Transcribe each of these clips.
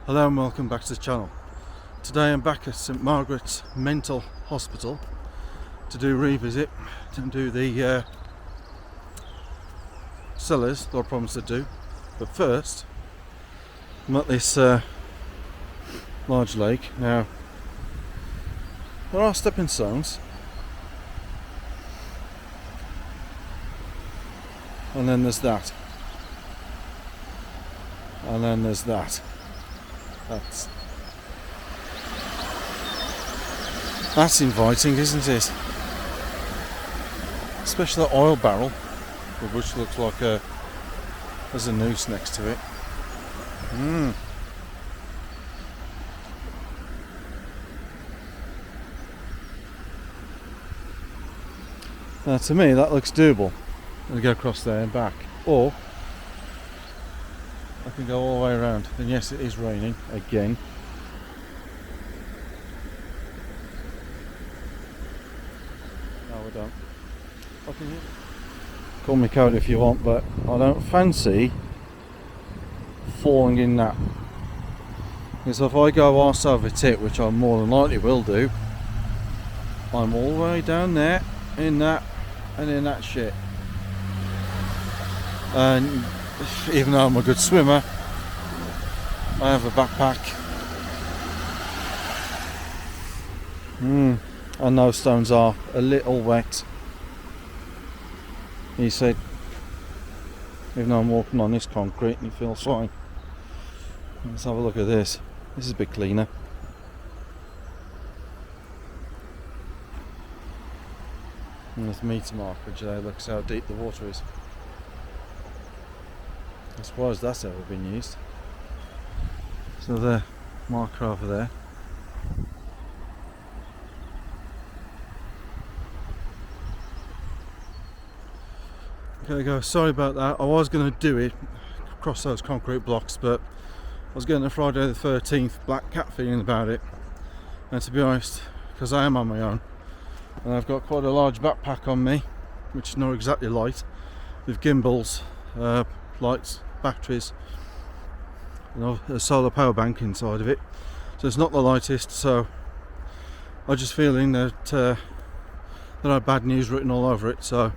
Hello and welcome back to the channel. Today I'm back at St Margaret's Mental Hospital to do a revisit and do the cellars that I promised to do. But first, I'm at this large lake. Now, there are stepping stones, and then there's that, and then there's that. That's inviting, isn't it? Especially the oil barrel, which looks like there's a noose next to it. Now to me that looks doable. I'll go across there and back. Or I can go all the way around. And yes, it is raining again. No, we don't. Call me coward if you want, but I don't fancy falling in that. Because if I go arse over tit, which I more than likely will do, I'm all the way down there, in that, and in that shit. And even though I'm a good swimmer, I have a backpack. And those stones are a little wet. He said, even though I'm walking on this concrete and it feels fine. Let's have a look at this. This is a bit cleaner. And there's meter marker there, looks how deep the water is. I'm surprised that's ever been used. So the marker over there. Okay guys, sorry about that. I was going to do it across those concrete blocks, but I was getting a Friday the 13th black cat feeling about it. And to be honest, because I am on my own, and I've got quite a large backpack on me, which is not exactly light, with gimbals, lights, batteries, a solar power bank inside of it, so it's not the lightest. So I'm just feeling that there are bad news written all over it. So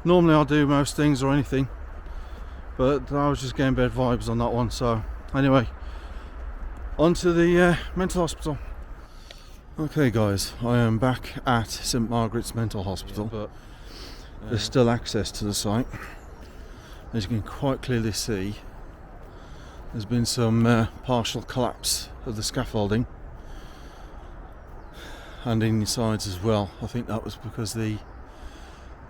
normally I'll do most things or anything, but I was just getting bad vibes on that one. So anyway, on to the mental hospital. Okay guys, I am back at St Margaret's Mental Hospital, but there's still access to the site. As you can quite clearly see, there's been some partial collapse of the scaffolding and in the sides as well. I think that was because the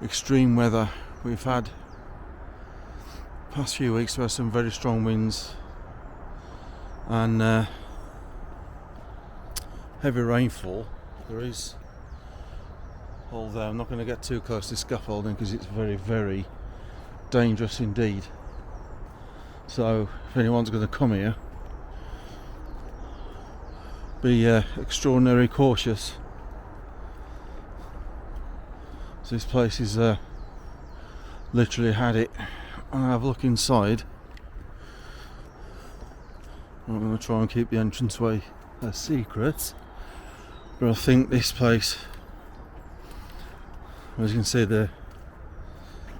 extreme weather we've had past few weeks. We had some very strong winds and heavy rainfall. There is, although I'm not going to get too close to scaffolding because it's very, very dangerous indeed. So if anyone's going to come here, be extraordinarily cautious. So this place is literally had it. I'll have a look inside. I'm going to try and keep the entranceway a secret, but I think this place, as you can see, the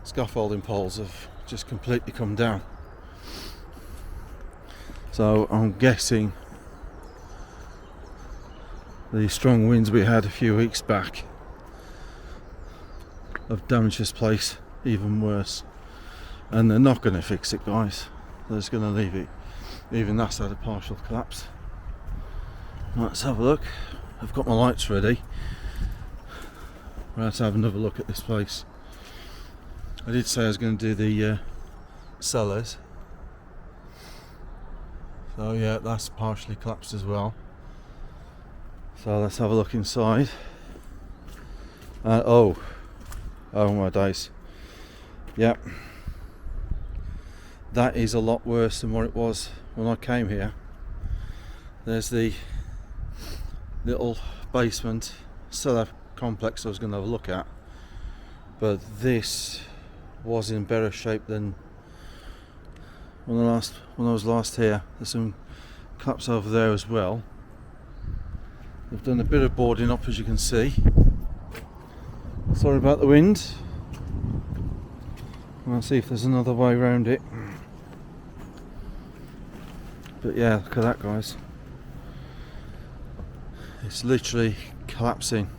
scaffolding poles have just completely come down. So I'm guessing the strong winds we had a few weeks back have damaged this place even worse, and they're not going to fix it, guys. They're just going to leave it. Even that's had a partial collapse. Let's have a look. I've got my lights ready. Let's have another look at this place. I did say I was going to do the cellars. So yeah, that's partially collapsed as well. So let's have a look inside. Oh my days. Yep. That is a lot worse than what it was when I came here. There's the little basement cellar complex I was going to have a look at, but this was in better shape than when I was last here. There's some collapse over there as well. They've done a bit of boarding up, as you can see. Sorry about the wind. I'll see if there's another way around it. But yeah, look at that, guys. It's literally collapsing.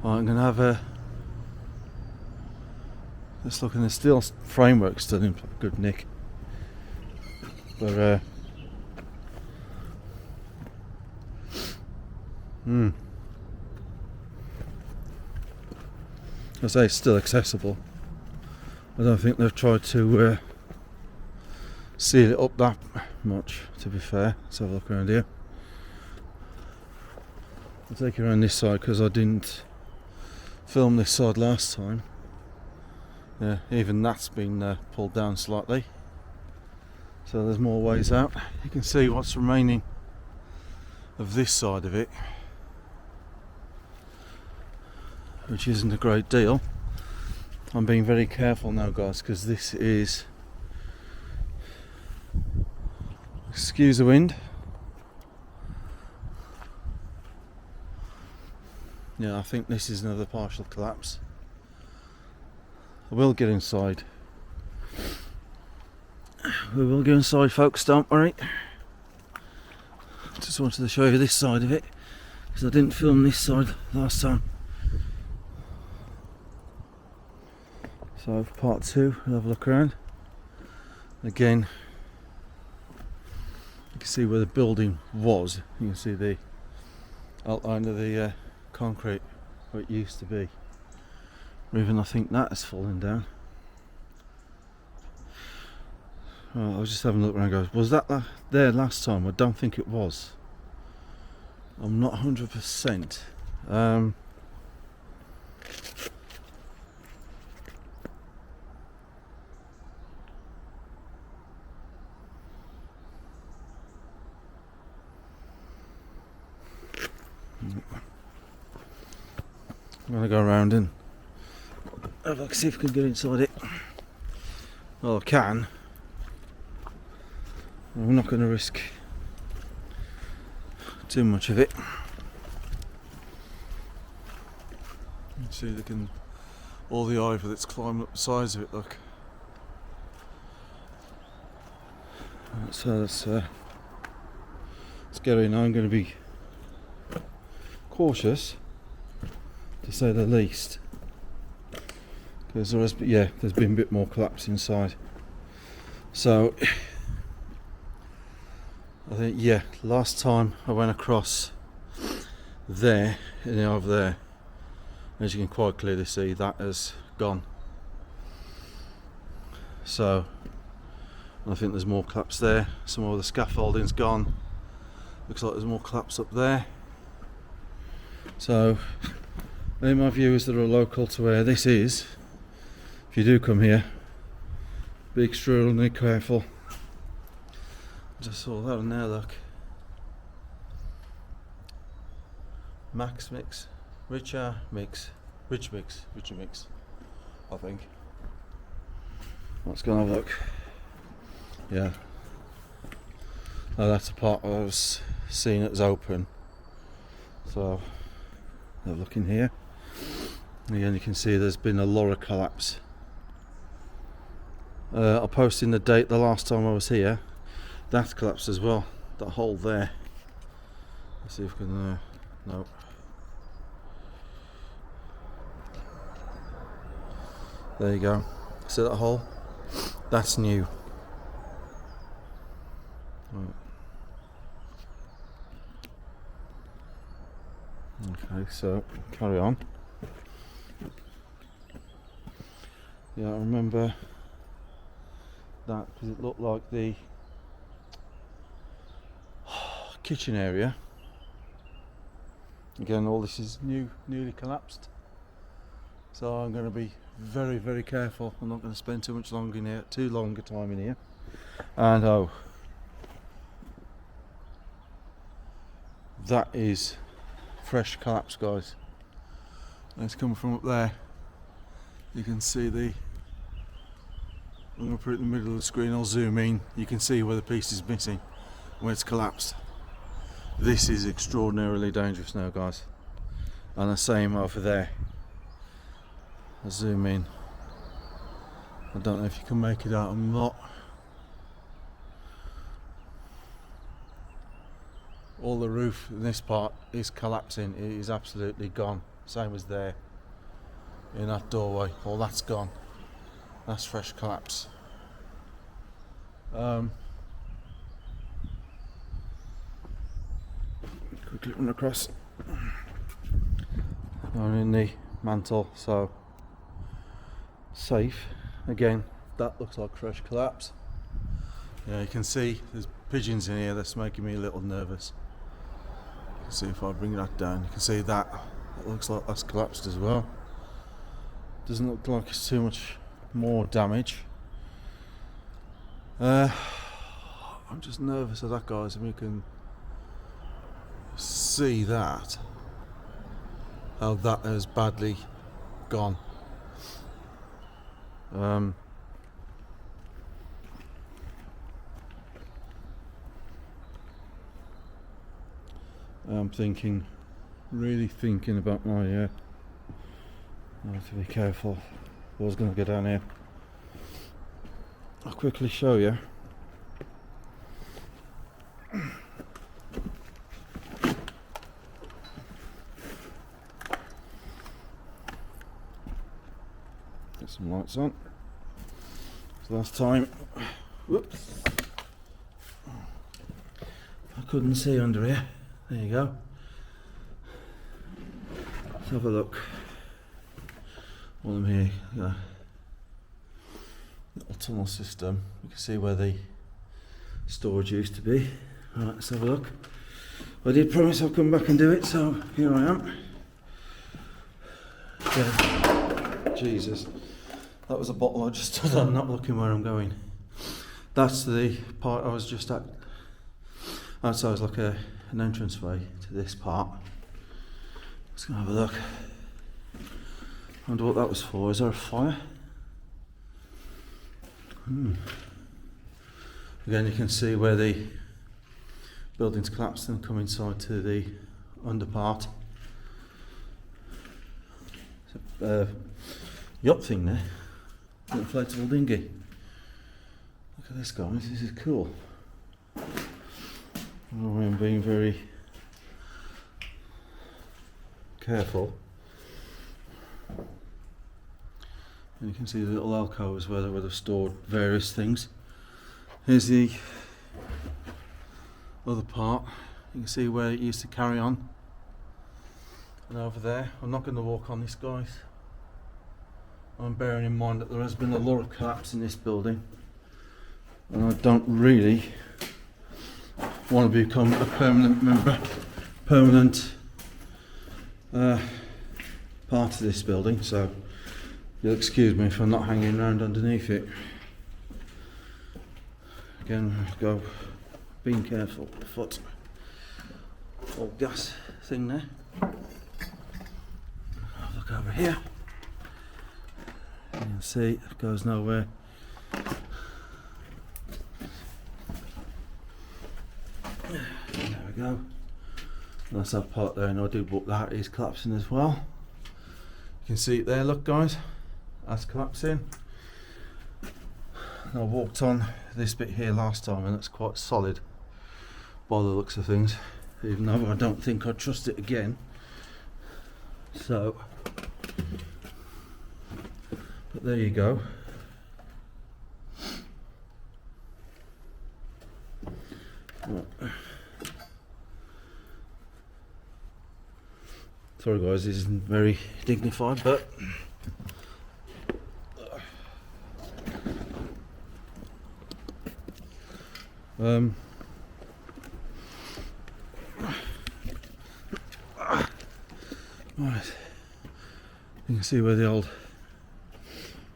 Right, I'm going to have a... Let's look, and the steel framework's still in good nick. But I say it's still accessible. I don't think they've tried to seal it up that much, to be fair. Let's have a look around here. I'll take you around this side because I didn't film this side last time. Yeah, even that's been pulled down slightly. So there's more ways out. You can see what's remaining of this side of it, which isn't a great deal. I'm being very careful now, guys, because this is, excuse the wind. Yeah, I think this is another partial collapse. I will get inside. We will go inside, folks, don't worry. Just wanted to show you this side of it because I didn't film this side last time. So for part 2, we'll have a look around. Again, you can see where the building was. You can see the outline of the concrete where it used to be. Or even I think that has fallen down. Right, I was just having a look around, guys. Was that there last time? I don't think it was. I'm not 100%. I'm going to go around and have a look, see if we can get inside it. Well, I can. I'm not going to risk too much of it. You can see all the ivy that's climbing up the sides of it, look. Right, so let's get in. I'm going to be cautious, to say the least, because there's been a bit more collapse inside. So I think, last time I went across there and over there, as you can quite clearly see, that has gone. So I think there's more collapse there. Some of the scaffolding's gone. Looks like there's more collapse up there. So any of my viewers that are local to where this is, if you do come here, be extremely careful. Just saw that one there, look. Max Mix, Richer Mix, Rich Mix, I think. Let's go and have a look. Yeah. Oh, that's the part I was seeing that's open. So, have a look in here. Again, you can see there's been a lot of collapse. I posted the date the last time I was here. That collapsed as well. That hole there. Let's see if we can. No. There you go. See that hole? That's new. Right. Okay, so carry on. Yeah, I remember that because it looked like the kitchen area. Again, all this is newly collapsed. So I'm going to be very, very careful. I'm not going to spend too long a time in here. And that is fresh collapse, guys. It's coming from up there. You can see the I'm going to put it in the middle of the screen, I'll zoom in, you can see where the piece is missing, where it's collapsed. This is extraordinarily dangerous now, guys. And the same over there. I'll zoom in. I don't know if you can make it out or not. All the roof in this part is collapsing, it is absolutely gone. Same as there, in that doorway, all that's gone. That's fresh collapse. Quickly run across. I'm in the mantle, so safe. Again, that looks like fresh collapse. Yeah, you can see there's pigeons in here, that's making me a little nervous. You can see if I bring that down, you can see that it looks like that's collapsed as well. Doesn't look like it's too much more damage. I'm just nervous of that, guys, and we can see that, how that has badly gone. I'm thinking, really thinking about my I have to be careful. I was going to go down here. I'll quickly show you. Get some lights on. So last time, whoops, I couldn't see under here. There you go. Let's have a look. While I'm here, little tunnel system. You can see where the storage used to be. Right, let's have a look. I did promise I'll come back and do it, so here I am. Yeah. Jesus, that was a bottle I just stood on, not looking where I'm going. That's the part I was just at. Outside is like an entranceway to this part. Let's go have a look. I wonder what that was for. Is there a fire? Again, you can see where the building's collapsed and come inside to the under part. There's a yacht thing there, an inflatable dinghy. Look at this, guys, this is cool. I'm being very careful. And you can see the little alcoves where they would have stored various things. Here's the other part. You can see where it used to carry on. And over there, I'm not going to walk on this, guys. I'm bearing in mind that there has been a lot of collapse in this building. And I don't really want to become a permanent part of this building, so you'll excuse me if I'm not hanging around underneath it. Again, go being careful, foot. Old gas thing there. Look over here. You can see it goes nowhere. There we go. That's that part there, and I do book that is collapsing as well. You can see it there, look, guys. That's collapsing. I walked on this bit here last time and it's quite solid by the looks of things, even though I don't think I'd trust it again. So, but there you go. Right. Sorry guys, this isn't very dignified, but right, you can see where the old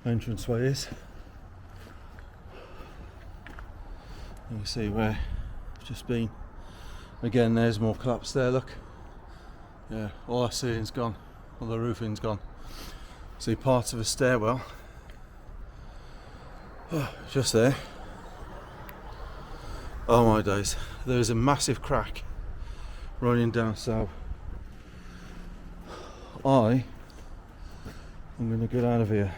entranceway is. You can see where I've just been. Again, there's more collapse there, look. Yeah, all that ceiling's gone, all the roofing's gone. See parts of a stairwell Just there. Oh my days. There's a massive crack running down, so I'm going to get out of here.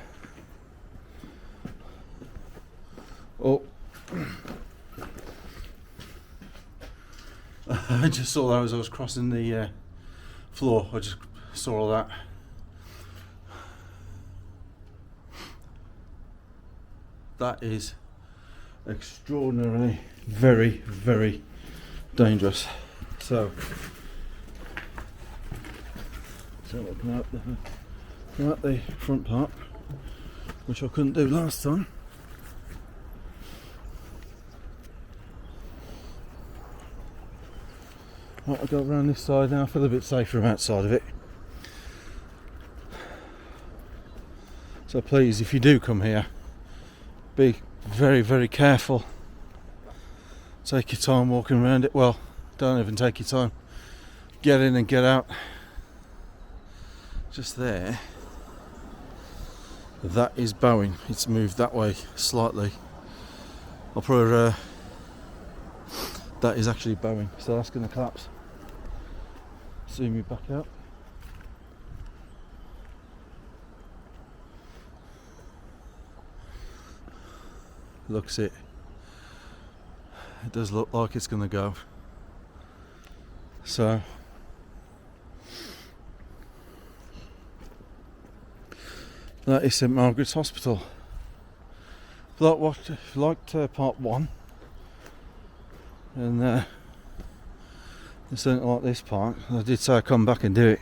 Oh. I just saw that as I was crossing the floor. I just saw all that. That is extraordinarily very, very dangerous. So looking at the front part, which I couldn't do last time. Right, I'll go around this side now. I feel a bit safer from outside of it. So please, if you do come here, be very, very careful. Take your time walking around it. Well, don't even take your time. Get in and get out. Just there. That is bowing. It's moved that way slightly. I'll put that is actually bowing, so that's going to collapse. Zoom you back out. Looks it. It does look like it's going to go. So that is St Margaret's Hospital. If you liked part 1, and you certainly like this part, I did say I'd come back and do it.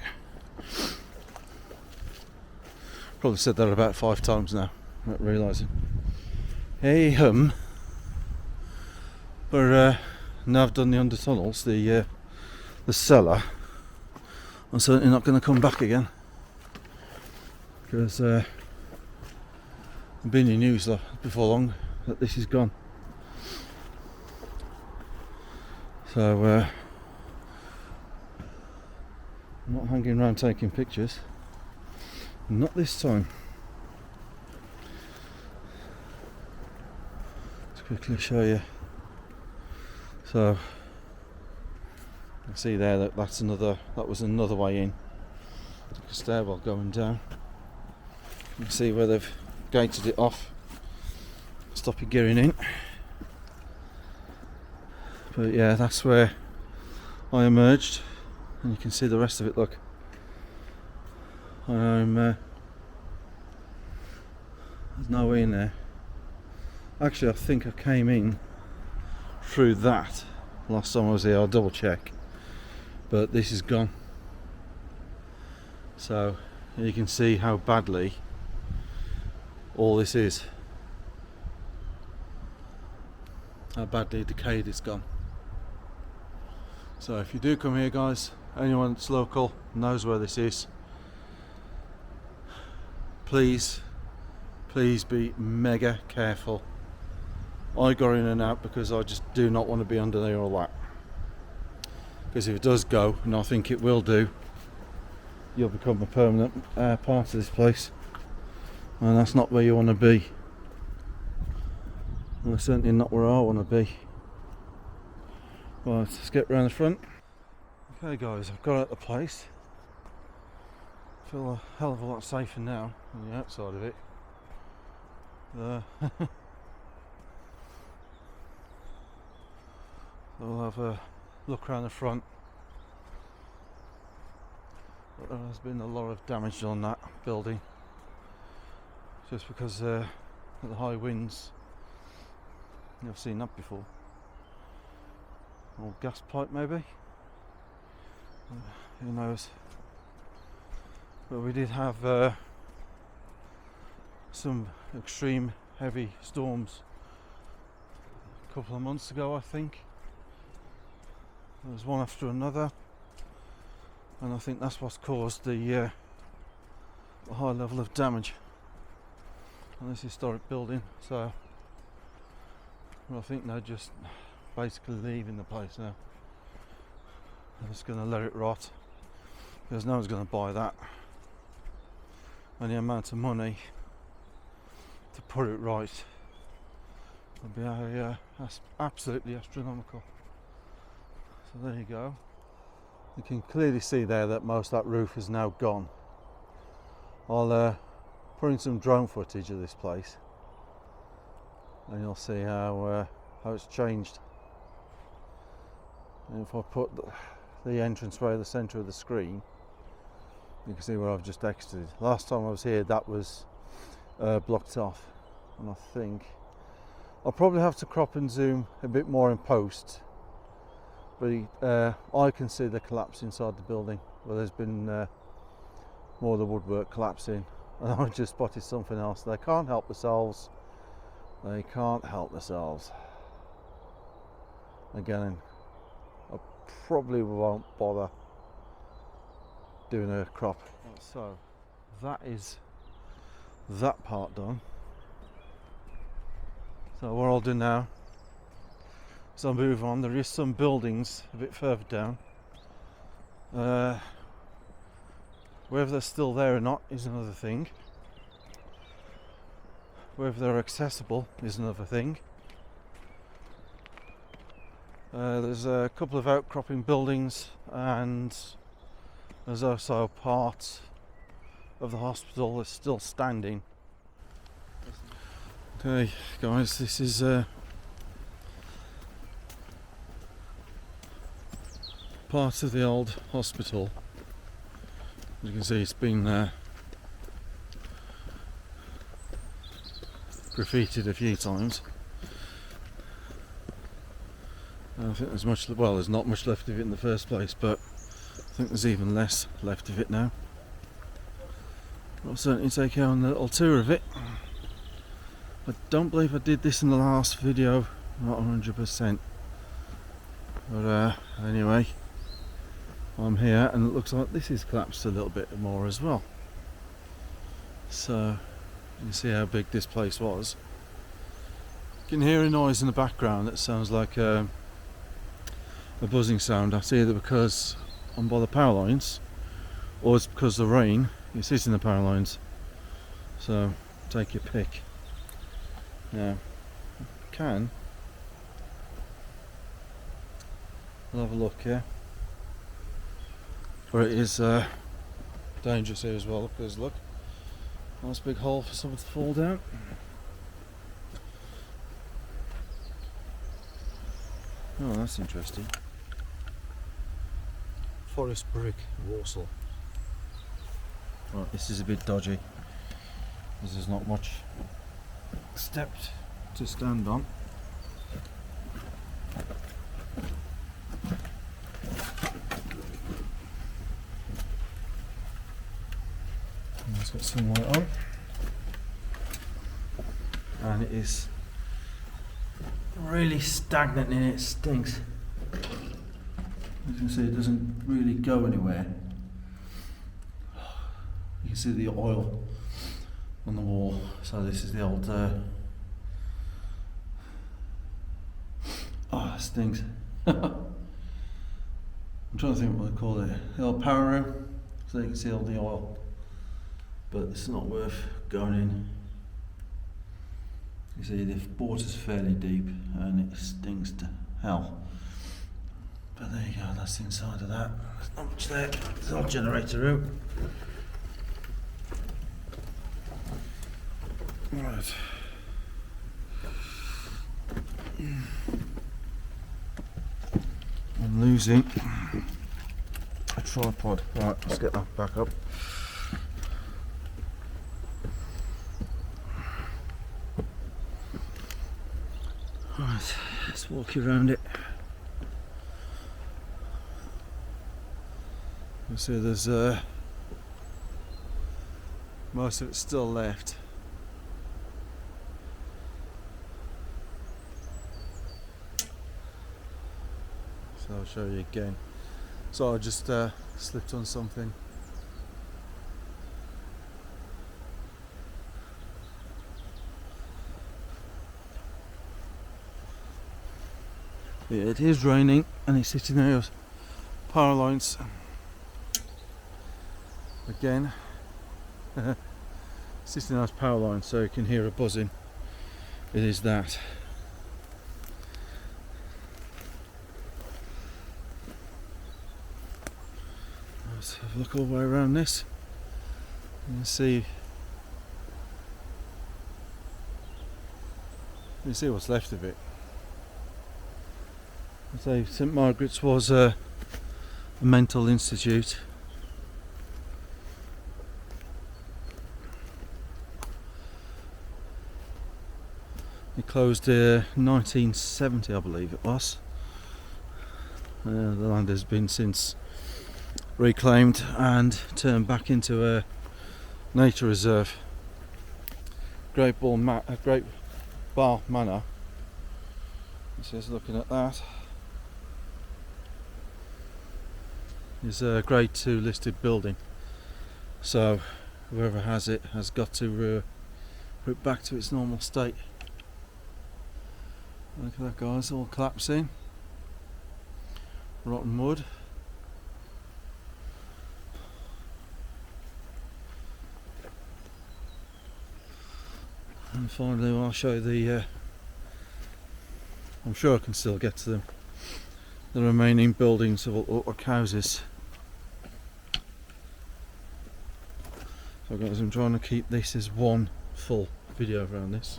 Probably said that about 5 times now, not realising. Hey hum. But now I've done the under tunnels, the cellar, I'm certainly not going to come back again, because I've been in news before long that this is gone. So I'm not hanging around taking pictures, not this time. Let's quickly show you. So you can see there that that was another way in. Like a stairwell going down. You can see where they've gated it off, stop you getting in. But yeah, that's where I emerged, and you can see the rest of it. Look, there's no way in there. Actually, I think I came in through that last time I was here. I'll double check, but this is gone. So you can see how badly all this is, how badly decayed it's gone. So if you do come here, guys, anyone that's local knows where this is, please be mega careful. I got in and out because I just do not want to be under there or that, because if it does go, and I think it will do, you'll become a permanent part of this place, and that's not where you want to be, and that's certainly not where I want to be. Right, let's get round the front. Okay guys, I've got out the place. I feel a hell of a lot safer now on the outside of it. We'll have a look around the front. But there has been a lot of damage on that building, just because of the high winds. I've seen that before. Or gas pipe maybe, who knows. But we did have some extreme heavy storms a couple of months ago, I think. There was one after another, and I think that's what's caused the high level of damage on this historic building. So I think they're just basically leaving the place now. They're just going to let it rot, because no one's going to buy that, and the amount of money to put it right That's absolutely astronomical. So there you go. You can clearly see there that most of that roof is now gone. I'll put in some drone footage of this place, and you'll see how it's changed. And if I put the entranceway at the centre of the screen, you can see where I've just exited. Last time I was here, that was blocked off, and I think I'll probably have to crop and zoom a bit more in post. But I can see the collapse inside the building, where there's been more of the woodwork collapsing, and I just spotted something else. They can't help themselves. They can't help themselves. Again, I probably won't bother doing a crop. So that is that part done. So what I'll do now is I'll move on. There is some buildings a bit further down. Whether they're still there or not is another thing. Whether they're accessible is another thing. There's a couple of outcropping buildings, and there's also part of the hospital that's still standing. Okay guys, this is part of the old hospital. As you can see, it's been graffitied a few times. I don't think there's much, well, there's not much left of it in the first place, but I think there's even less left of it now. I'll certainly take you on a little tour of it. I don't believe I did this in the last video, not 100%. But anyway, I'm here, and it looks like this is collapsed a little bit more as well. So you can see how big this place was. You can hear a noise in the background that sounds like a buzzing sound. That's either because I'm by the power lines, or it's because the rain is hitting the power lines. So take your pick. Now, I'll have a look here. But it is dangerous here as well, because look, nice big hole for someone to fall down. Oh, that's interesting. Forest brick, Warsaw. Right, this is a bit dodgy, because there's not much stepped to stand on. Let's get some light on, and it is really stagnant and it stinks. As you can see, it doesn't really go anywhere. You can see the oil on the wall. So this is the old oh, it stinks. I'm trying to think what I call it. The old power room, so you can see all the oil. But it's not worth going in. You see the water's fairly deep and it stinks to hell. But there you go, that's the inside of that. There's not much there. There's our generator room. Right. I'm losing a tripod. Right, let's get that back up. Right, let's walk you around it. You see there's most of it still left. So I'll show you again. So I just slipped on something. Yeah, it is raining and it's hitting those power lines again. It's hitting those power lines, so you can hear a buzzing. It is that. Let's have a look all the way around this and see. You see what's left of it. I say St Margaret's was a mental institute. It closed 1970, I believe it was. The land has been since reclaimed and turned back into a nature reserve. Great Barr Manor. Just looking at that, is a Grade 2 listed building. So whoever has it has got to put it back to its normal state. Look at that, guys, all collapsing. Rotten wood. And finally I'll show you the I'm sure I can still get to them, the remaining buildings of all houses. So guys, I'm trying to keep this as one full video around this.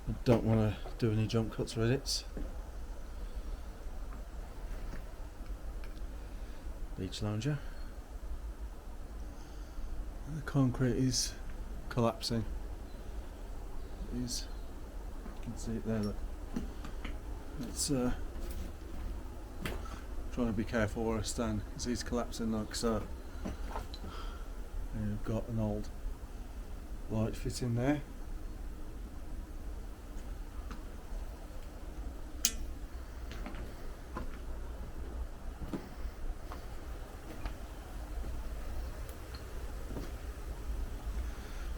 I don't want to do any jump cuts or edits. Beach lounger. The concrete is collapsing. It is. You can see it there, look. It's trying to be careful where I stand because he's collapsing like so. And you've got an old light fit in there.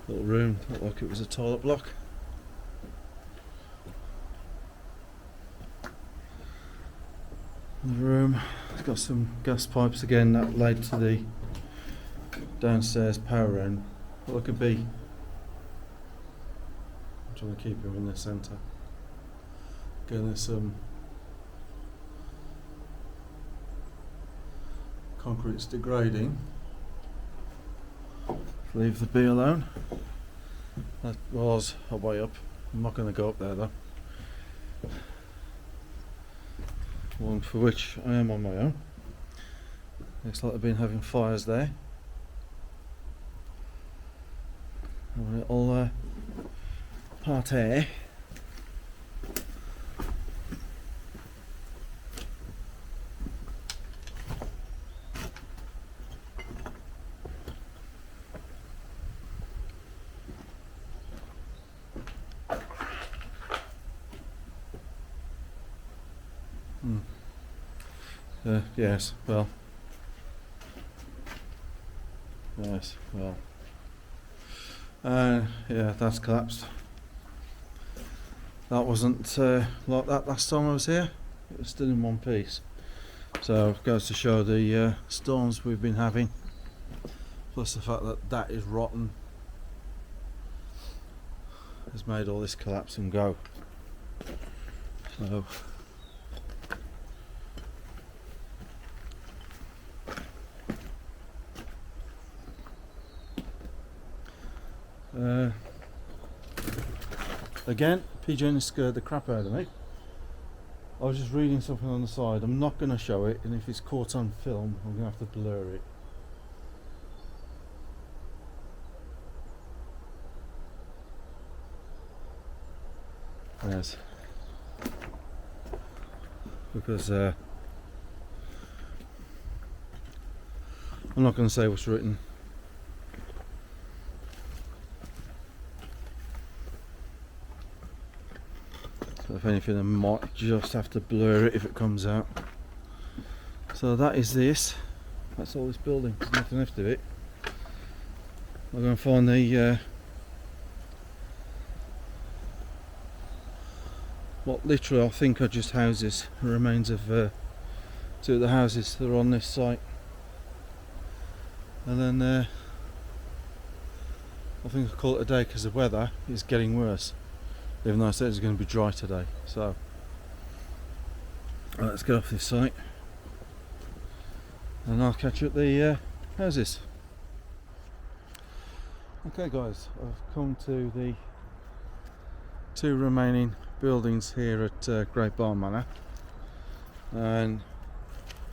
Little room, looked like it was a toilet block. The room, it's got some gas pipes again that led to the downstairs power room. Look at B. I'm trying to keep him in the centre. Again, there's some concrete's degrading. Leave the B alone. That was a way up. I'm not going to go up there though. One for which I am on my own. Looks like I've been having fires there. A little party. Yes, well. Yes, well. Yeah, that's collapsed. That wasn't like that last time I was here. It was still in one piece. So it goes to show the storms we've been having, plus the fact that that is rotten, has made all this collapse and go. So again, pigeon scared the crap out of me. I was just reading something on the side. I'm not going to show it, and if it's caught on film, I'm going to have to blur it. Yes. Because I'm not going to say what's written. So if anything, I might just have to blur it if it comes out. So that is this. That's all this building. There's nothing left of it. I'm going to find the what literally I think are just houses, the remains of two of the houses that are on this site. And then I think I'll call it a day because the weather is getting worse. Even though I said it's going to be dry today. So let's get off this site and I'll catch you at the how's this? Okay guys, I've come to the two remaining buildings here at Great Barr Manor, and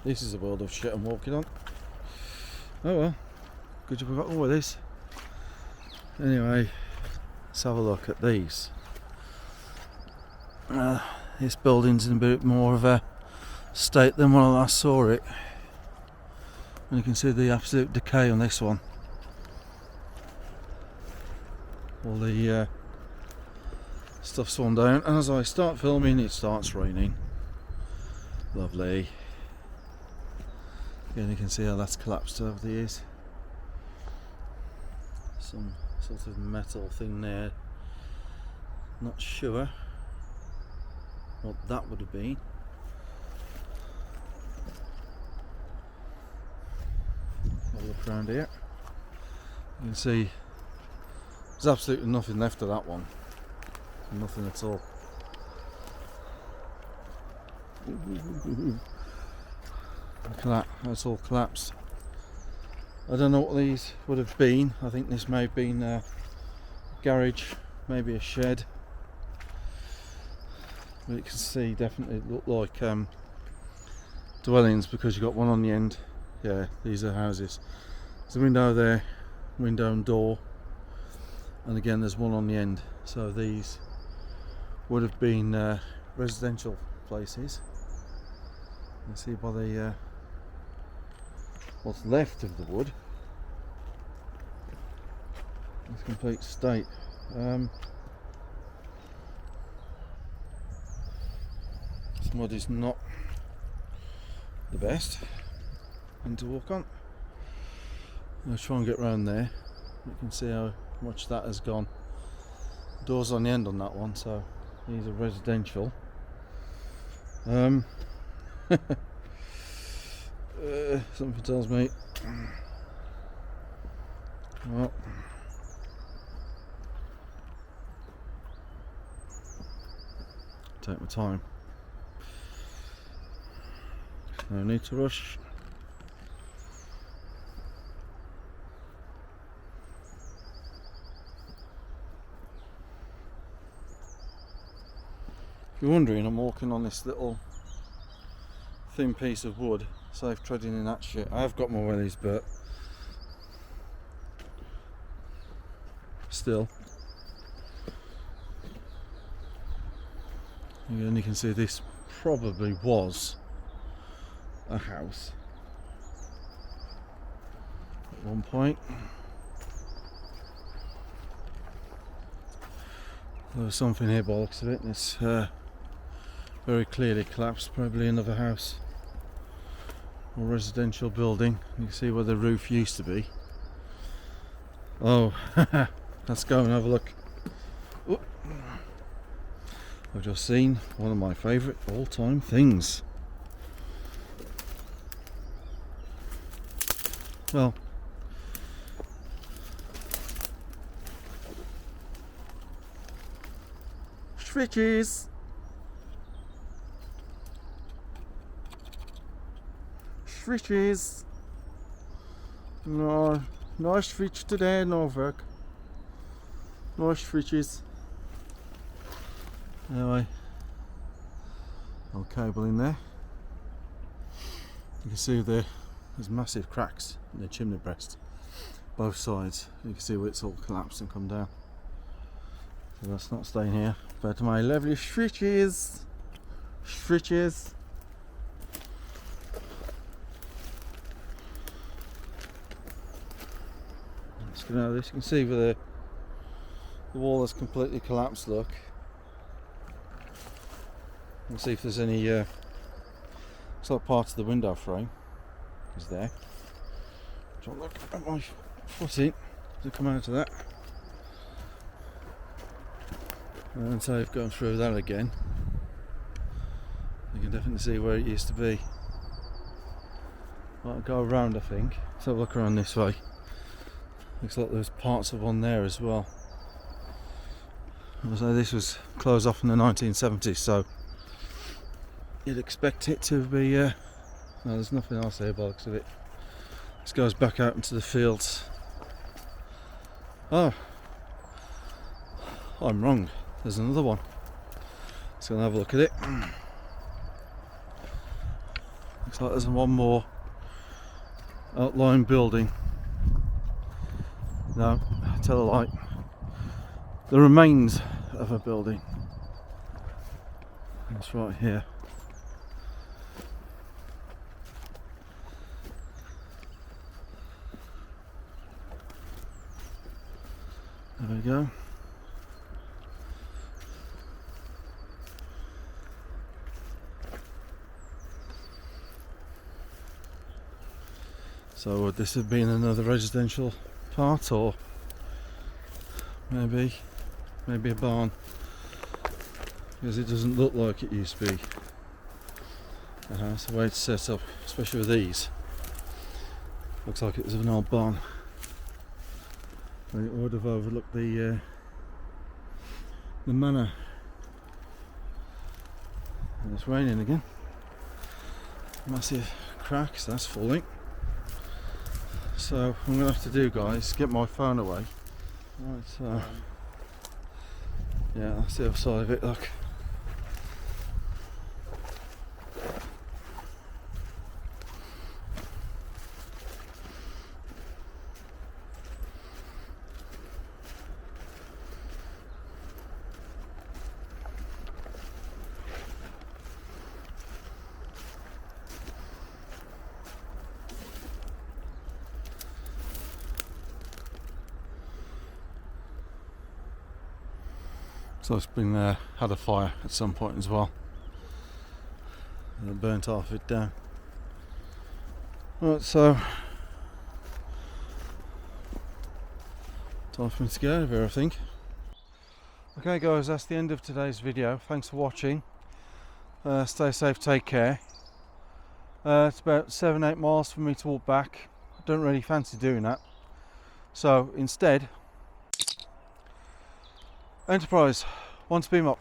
this is a world of shit I'm walking on. Oh well, good job I got all of this. Anyway, let's have a look at these. This building's in a bit more of a state than when I last saw it, and you can see the absolute decay on this one. All the stuff's fallen down, and as I start filming it starts raining. Lovely. Again, you can see how that's collapsed over the years. Some sort of metal thing there. Not sure what that would have been. Have a look around here. You can see there's absolutely nothing left of that one. Nothing at all. Look at that, that's all collapsed. I don't know what these would have been. I think this may have been a garage, maybe a shed. But you can see definitely look like dwellings, because you've got one on the end. Yeah, these are houses. There's a window there, window and door, and again there's one on the end. So these would have been residential places. You can see by the what's left of the wood. It's a complete state. This mud is not the best thing to walk on. I'll try and get round there. You can see how much that has gone. Doors on the end on that one, so these are residential. Something tells me, well, take my time. No need to rush. If you're wondering, I'm walking on this little thin piece of wood, safe treading in that shit. I have got my wellies, but still. Again, you can see this probably was a house at one point. There was something here by the looks of it, and it's very clearly collapsed. Probably another house or residential building. You can see where the roof used to be. Oh, let's go and have a look. Ooh. I've just seen one of my favourite all-time things. Well, switches. Switches. No switch today, no work. No switches. Anyway, old cable in there. You can see there's massive cracks in the chimney breast, both sides. You can see where it's all collapsed and come down. So that's not staying here. But my lovely switches. Switches. Now this, you can see where the wall has completely collapsed. Look, we'll see if there's any looks like part of the window frame is there. Don't look at my footing to come out of that, and so I've gone through that again. You can definitely see where it used to be. I'll go around, I think. So look around this way. Looks like there's parts of one there as well. So this was closed off in the 1970s, so you'd expect it to be no, there's nothing else there by the looks of it. This goes back out into the fields. Oh, I'm wrong. There's another one. Let's go and have a look at it. Looks like there's one more outlying building. No, tell a lie. The remains of a building. That's right here. There we go. So would this have been another residential part, or maybe a barn? Because it doesn't look like it used to be. That's the way it's set up, especially with these. Looks like it was an old barn. It would have overlooked the manor. And it's raining again. Massive cracks, that's falling. So I'm going to have to do, guys, get my phone away. Right, so yeah, that's the other side of it, look. So it's been had a fire at some point as well, and it burnt half of it down. Right, so time for me to get out of here, I think. Okay guys, that's the end of today's video. Thanks for watching. Stay safe, take care. It's about 7-8 miles for me to walk back. I don't really fancy doing that, so instead, Enterprise, one to beam up.